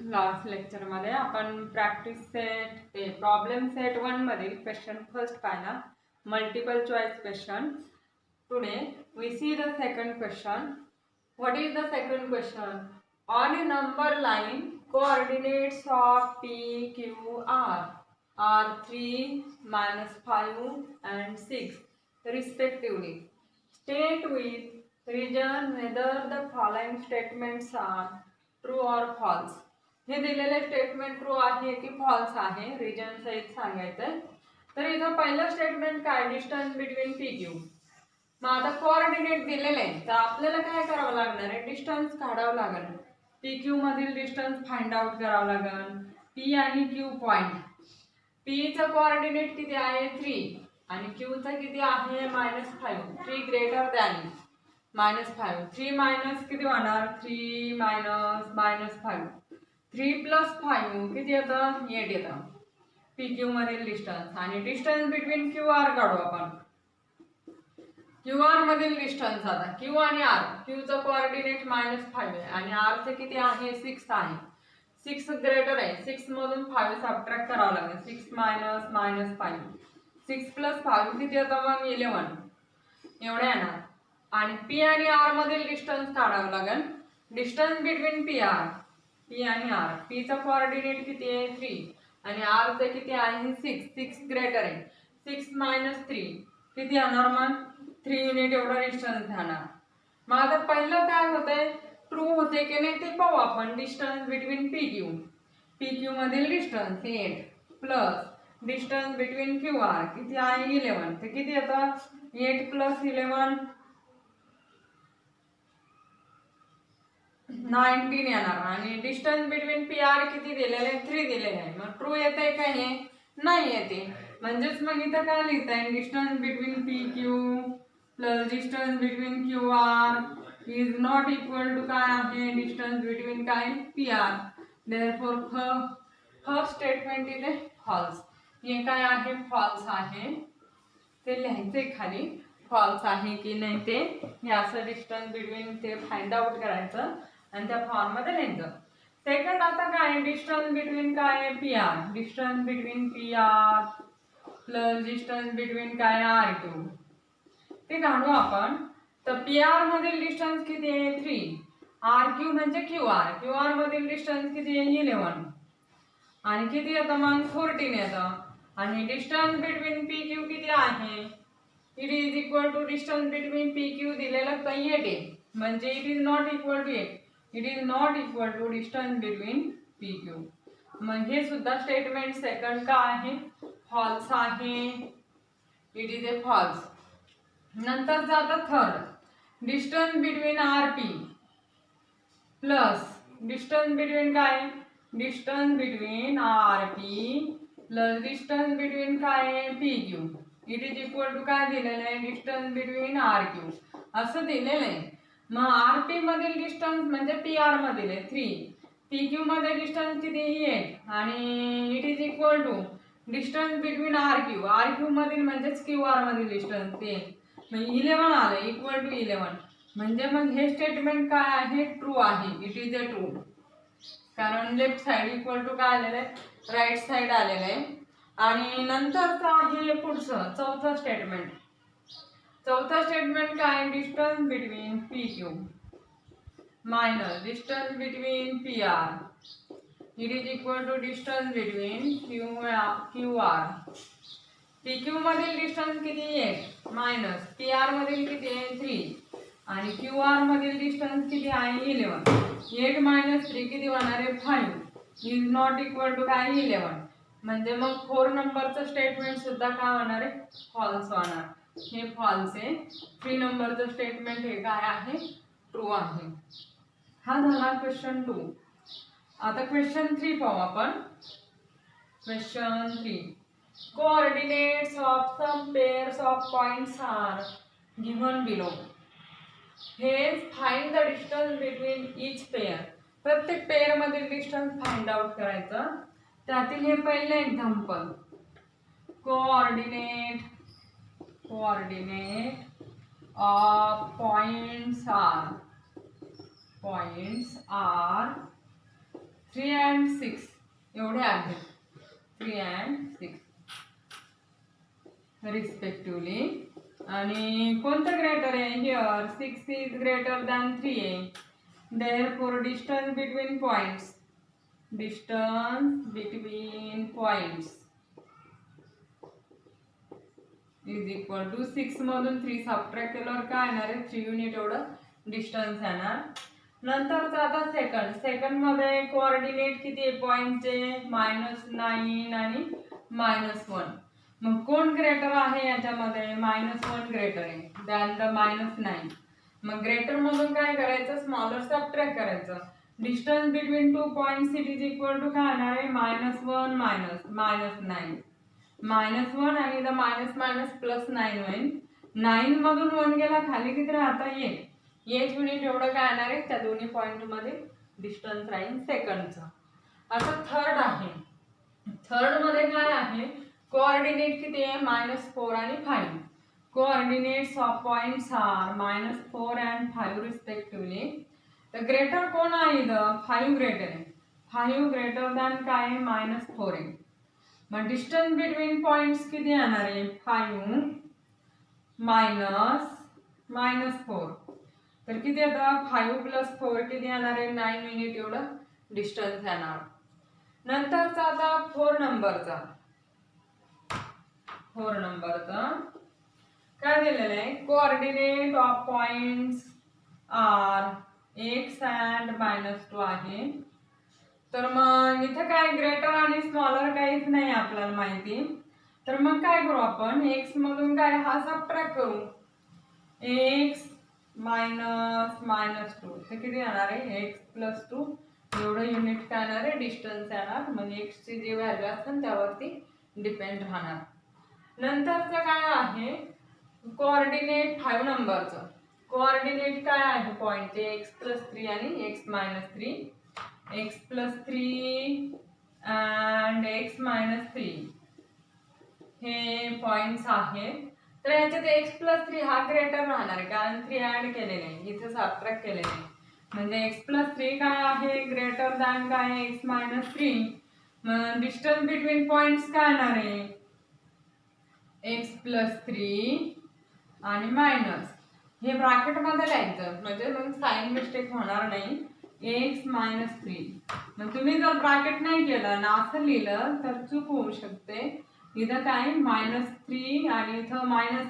Last लेक्चरमध्ये आपण practice set ते प्रॉब्लेम सेट 1 मधील क्वेश्चन फर्स्ट पाहिला, multiple choice question. Today we see the second question. What is the second question? On a number line coordinates of p q r are 3, -5 and 6 respectively. State with region whether the following statements are true और false. हे दिलेले statement true आहे की false आहे, region सहित सांगायचंय. तर इथं पहिलं स्टेटमेंट काय, डिस्टन्स बिटवीन पी क्यू. मग आता कोऑर्डिनेट दिलेले आहे तर आपल्याला काय करावं लागणार आहे, डिस्टन्स काढावं लागेल. पी क्यू मधील डिस्टन्स फाइंड आउट करावं लागेल. पी आणि क्यू पॉइंट. पीचं कोऑर्डिनेट किती आहे 3 आणि क्यूचं किती आहे -5. 3 ग्रेटर दॅन -5. 3 मायनस किती होणार, 3 मायनस -5. 3 + 5 किती येतं, 8 येतं पी क्यू मधील डिस्टन्स. आणि डिस्टन्स बिटवीन क्यू आर काढू आपण. क्यू आर मधील डिस्टन्स, आता क्यू आणि आर. क्यूचं कोऑर्डिनेट -5 आहे आणि आरचं किती आहे 6 आहे. 6 ग्रेटर आहे, 6 मधून 5 सबट्रॅक्ट करावं लागेल. 6 -5. 6 + 5 किती येतं मग 11 एवढे येणार. आणि पी आणि आर मधील डिस्टन्स काढावं लागेल. डिस्टन्स बिटवीन पी आणि आर. पीचा कोऑर्डिनेट किती आहे 3 आणि आरचं किती आहे 6. 6 ग्रेटर आहे, 6 - 3 किती येणार मग 3 युनिट एवढा डिस्टन्स जाणार. मग आता पहिलं काय होतंय, ट्रू होते की नाही ते पाहू आपण. डिस्टन्स बिटवीन पी क्यू मधील distance 8 plus distance between Q R किती आहे 11. तर किती येतं 8 + 11 19 येणार. आणि डिस्टन्स बिटवीन पी आर किती दिलेले 3 दिलेले आहे. मग ट्रू येते का, हे नाही येते. म्हणजेच मग इथं काय लिहिता येईल, distance between P Q plus distance between Q R is not equal to काय आहे, डिस्टन्स बिटवीन काय P R. Therefore first statement इथे फॉल्स. हे काय आहे, फॉल्स आहे. ते लिहायचे खाली, फॉल्स आहे की नाही ते. हे असं डिस्टन्स बिटवीन ते फाइंड आउट करायचं आणि त्या फॉर्म मध्ये लिहायचं. सेकंड आता काय, डिस्टन्स बिटवीन काय P R. Distance between P R plus distance between काय आर क्यू ते काढू आपण. तर पी आर मधील डिस्टन्स किती आहे 3. आर क्यू म्हणजे क्यू आर मधील डिस्टन्स किती आहे 11 आणि किती येतं मग 14 येतं. आणि डिस्टन्स बिटवीन पी क्यू किती आहे, it is equal to distance between P Q दिलेलं 8 आहे. म्हणजे it is not equal to 8. It is not equal to distance between P Q. मग हे सुद्धा स्टेटमेंट सेकंड का आहे, फॉल्स आहे. It is a false. नंतर जातं third, distance between R P plus distance between काय, distance between R P plus distance between काय P Q. It is equal to काय दिलेलं आहे, डिस्टन्स बिटवीन आर क्यू असं दिलेलं आहे. मग आर पी मधील डिस्टन्स म्हणजे पी आर मधील आहे 3, पी क्यू मध्ये डिस्टन्स किती 8 आणि it is equal to distance between R Q मधील म्हणजेच क्यू आर मधील डिस्टन्स ते 11 आलं इक्वल टू 11. म्हणजे मग हे स्टेटमेंट काय आहे, ट्रू आहे. It is A true. कारण लेफ्ट साइड इक्वल टू काय आलेलं आहे, राईट साइड आलेलं आहे. आणि नंतरचं आहे पुढचं चौथं स्टेटमेंट. चौथं स्टेटमेंट काय, distance between P Q minus distance between P R it is equal to distance between Q R. P Q मधील डिस्टन्स किती 8 मायनस पी आर मधील किती आहे 3 आणि क्यू आर मधील डिस्टन्स किती आहे 11. 8 - 3 किती होणार आहे 5 इज नॉट इक्वल टू काय 11. म्हणजे मग 4 नंबरचं स्टेटमेंट सुद्धा काय होणार आहे, फॉल्स होणार. हे फॉल्स आहे. 3 नंबरचं स्टेटमेंट हे काय आहे, ट्रू आहे. हा झाला क्वेश्चन 2. आता क्वेश्चन 3 पाहू आपण. Question 3, coordinates of some pairs of points are given below. हे find the distance between each pair. प्रत्येक पेअर मधील डिस्टन्स फाइंड आउट करायचं. त्यातील हे पहिलं example, coordinate of points are 3 and 6 एवढे आहेत, 3 and 6 रिस्पेक्टिवली. आणि कोणतं ग्रेटर आहे? हिअर 6 इज ग्रेटर दॅन 3 आहे. Therefore distance between points, distance between points is equal to 6 मधून 3 सबट्रॅक्ट केल्यावर काय येणार आहे? 3 युनिट एवढं डिस्टन्स येणार. नंतरचा आता सेकंड मध्ये कोऑर्डिनेट किती आहे पॉइंटचे? -9 आणि -1. मग कोण ग्रेटर आहे याच्यामध्ये? -1 ग्रेटर आहे दॅन द -9. मग ग्रेटर मधून काय करायचं? स्मॉलर सबट्रॅक्ट करायचं. Distance between 2 points it is equal to काय येणार आहे? -1 -9. -1 आणि द +9 होईल. 9 मधून 1 गेला खाली किती राहता? 1 युनिट एवढं काय येणार आहे? त्या दोन्ही पॉइंट मध्ये डिस्टन्स राहील सेकंडचं. आता थर्ड आहे. थर्ड मध्ये काय आहे? कोऑर्डिनेट किती आहे? -4 आणि 5. Coordinates of points are -4 and 5 respectively. तर ग्रेटर कोण आहे इथं? 5 ग्रेटर आहे. 5 ग्रेटर दॅन काय आहे? -4 आहे. मग डिस्टन्स बिटवीन पॉइंट्स किती येणार आहे? 5 - -4. तर किती येतं? 5 + 4 किती येणार आहे? 9 युनिट एवढं डिस्टन्स येणार. नंतरचा आता 4 नंबरचा काय दिलेलं आहे? Coordinate of points are x and -2 आहे. तर मग इथं काय ग्रेटर आणि स्मॉलर काहीच नाही आपल्याला माहिती. तर मग काय करू आपण? x मधून काय हा सबट्रॅक्ट करू. x -2 तर किती येणार आहे? x + 2 एवढं युनिट काय येणार आहे? डिस्टन्स येणार. म्हणजे x ची जी व्हॅल्यू असेल त्यावरती डिपेंड राहणार. नंतरचं काय आहे? कोऑर्डिनेट 5 नंबरचं. कोऑर्डिनेट काय आहे पॉइंटचे? x + 3 आणि x - 3. x + 3 and x - 3 हे पॉइंट्स आहेत. तर याच्यात x + 3 हा ग्रेटर राहणार आहे कारण 3 ऍड केलेले आहे, इथे सबट्रॅक्ट केलेले आहे. म्हणजे x + 3 काय आहे? ग्रेटर दॅन काय आहे? x - 3. मग डिस्टन्स बिटवीन पॉइंट्स काय येणार आहे? x + 3 आणि मायनस हे ब्रॅकेट मध्ये लिहायचं म्हणजे मग साइन मिस्टेक होणार नाही. x - 3. मग तुम्ही जर ब्रॅकेट नाही केलं ना असं लिहिलं तर चूक होऊ शकते. इथं काय -3 आणि इथं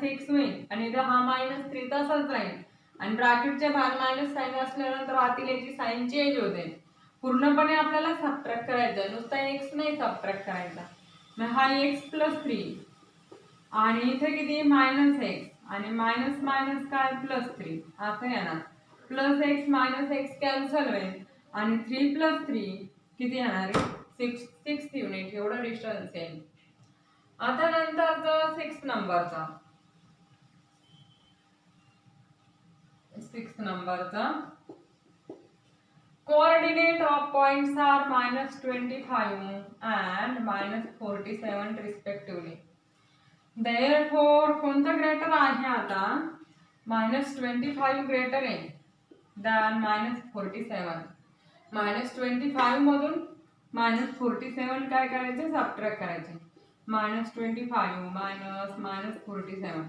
-x होईल आणि इथं हा -3 तसाच राहील आणि ब्रॅकेटच्या बाहेर मायनस साइन असल्यानंतर आतील याची साइन चेंज होते. पूर्णपणे आपल्याला सबट्रॅक्ट करायचं, नुसता x नाही सबट्रॅक्ट करायचा. मग हा x + 3 आणि इथे किती -x आणि मायनस मायनस काय +3 असं येणार. +x -x कॅन्सल होईल आणि 3 + 3 किती येणार आहे? 6 युनिट एवढा डिस्टन्स येईल. आता नंतरचा 6 नंबरचा coordinate of points are -25 and -47 respectively. Therefore कोणता ग्रेटर आहे आता? -25 ग्रेटर आहे दॅन -47. -25 मधून -47 काय करायचे? सबट्रॅक्ट करायचे. -25 -47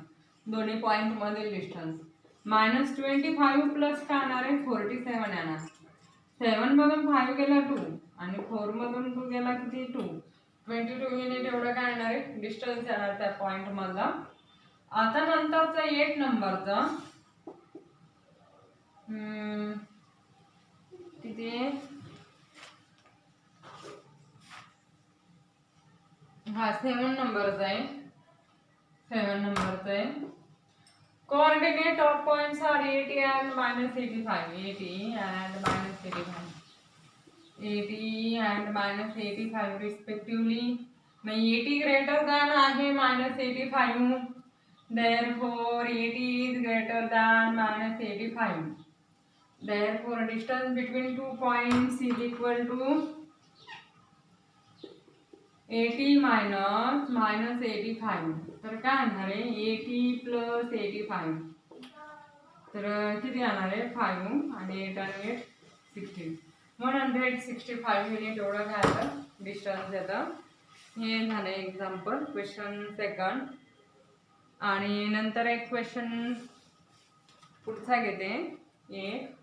दोन्ही पॉइंट मधील डिस्टन्स. -25 प्लस काय येणार आहे? 47 येणार. 7 मधून 5 गेला 2 आणि 4 मधून 2 गेला किती? 2. 22 युनिट एवढं काय येणार आहे? डिस्टन्स येणार त्या पॉइंट मधला. आता नंतरचा 8 नंबरचा किती आहे? हा 7 नंबरचा आहे. Coordinate of points are 80 and -85. 80 and -85. 80 and -85 respectively. मग 80 ग्रेटर दॅन आहे -85. Therefore 80 is greater than -85. Therefore distance between 2 points is equal to 80 minus -85. तर काय येणार आहे? 80 + 85. तर किती येणार आहे? 5 आणि 8 आणि 8 16. 165 युनिट एवढं घ्यायचं डिस्टन्स येतं. हे झालं एक्झाम्पल क्वेश्चन सेकंड. आणि नंतर एक क्वेश्चन पुढचा घेते. एक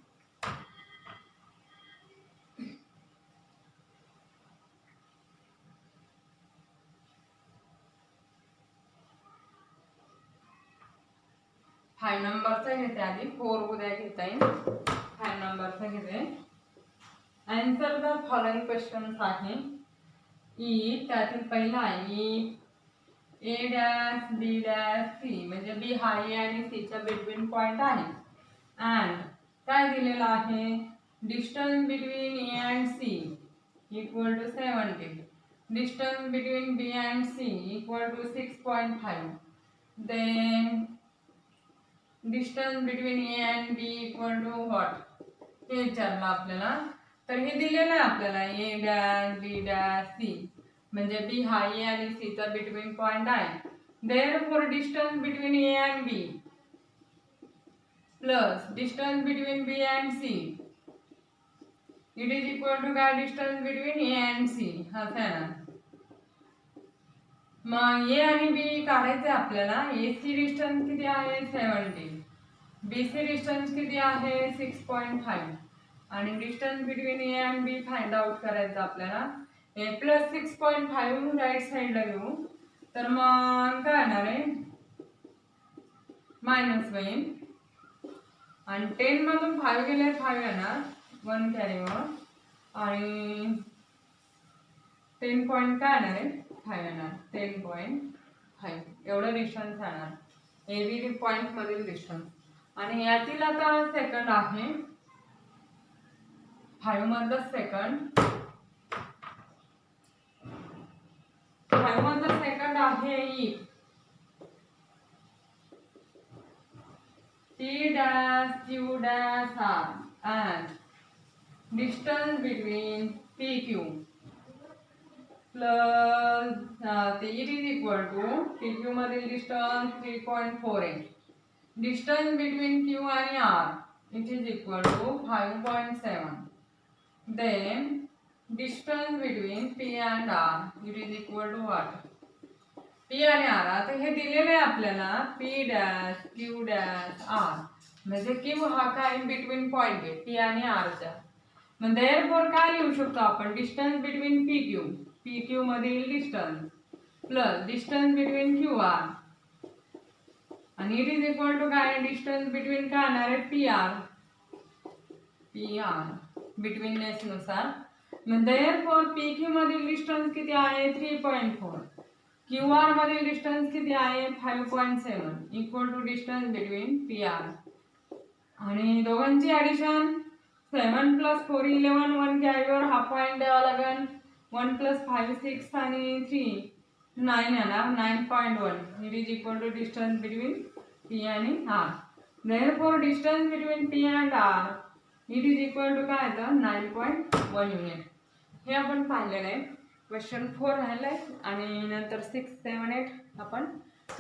फाइव नंबरचा घेते. आधी 4 उद्या घेता येईल. 5 नंबरचा घेते. आन्सर द फॉलोइंग क्वेश्चन्स आहे. ई त्यातील पहिला आहे A dash B dash C, म्हणजे बी हा ए आणि सी च्या बिटवीन पॉइंट आहे. अँड काय दिलेलं आहे, distance between A and C equal to 70. Distance between B and C equal to 6.5. Then distance between A and B equal to what, हे विचारलं आपल्याला. तर हे दिलेलं आहे आपल्याला A dash B dash C, म्हणजे बी हा ए आणि सी चा बिटवीन पॉइंट आहे. Therefore distance between A and B plus distance between B and C it is equal to काय, distance between A and C. असं आहे ना. मग ए आणि बी काढायचे आपल्याला. ए सी डिस्टन्स किती आहे 70, बी सी डिस्टन्स किती आहे 6.5, आणि distance between A and B find out करायचं आपल्याला. ए प्लस 6.5 राईट साईडला घेऊ, तर मग काय येणार आहे, मायनस होईल. आणि 10 मधून 5 गेले 5 येणार, 1 कॅरीवर, आणि 10 पॉईंट काय येणार आहे 5 येणार. 10.5 एवढं डिस्टन्स येणार ए बी पॉईंट मधील डिस्टन्स. आणि यातील आता सेकंड आहे 5 मधलं सेकंड. 5 मधलं सेकंड आहे ई T dash Q dash R and distance between P Q plus it is equal to P Q मधील डिस्टन्स 3.48. डिस्टन्स बिटवीन क्यू आणि R it is equal to 5.7. Then distance between P and R it is equal to what, P आणि R. आता हे दिलेलं आहे आपल्याला P dash Q dash R, म्हणजे Q हा काय बिटवीन पॉइंट आहे पी आणि आरच्या. मग देअरफॉर काय लिहू शकतो आपण, डिस्टन्स बिटवीन पी क्यू मधील distance plus distance between Q R, आणि इट इज इक्वल टू काय, डिस्टन्स बिटवीन काय येणार आहे पी आर बिटवीननेस नुसार. मग देअरफॉर पी क्यू मधील डिस्टन्स किती आहे 3.4, क्यू आर मधील डिस्टन्स किती आहे 5.7 equal to distance between P R. आणि दोघांची ॲडिशन 7 + 4 11, 1 कॅरीवर हा पॉईंट द्यावा लागेल. 1 + 5 6 आणि 3 9 येणार 9.1. It is equal to distance between P आणि R. Therefore distance between P and R it is equal to काय येतं 9.1 युनिट. हे आपण पाहिलेलं आहे. क्वेश्चन 4 राहिलं आहे, आणि नंतर 6, 7, 8 आपण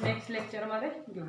नेक्स्ट लेक्चरमध्ये घेऊ.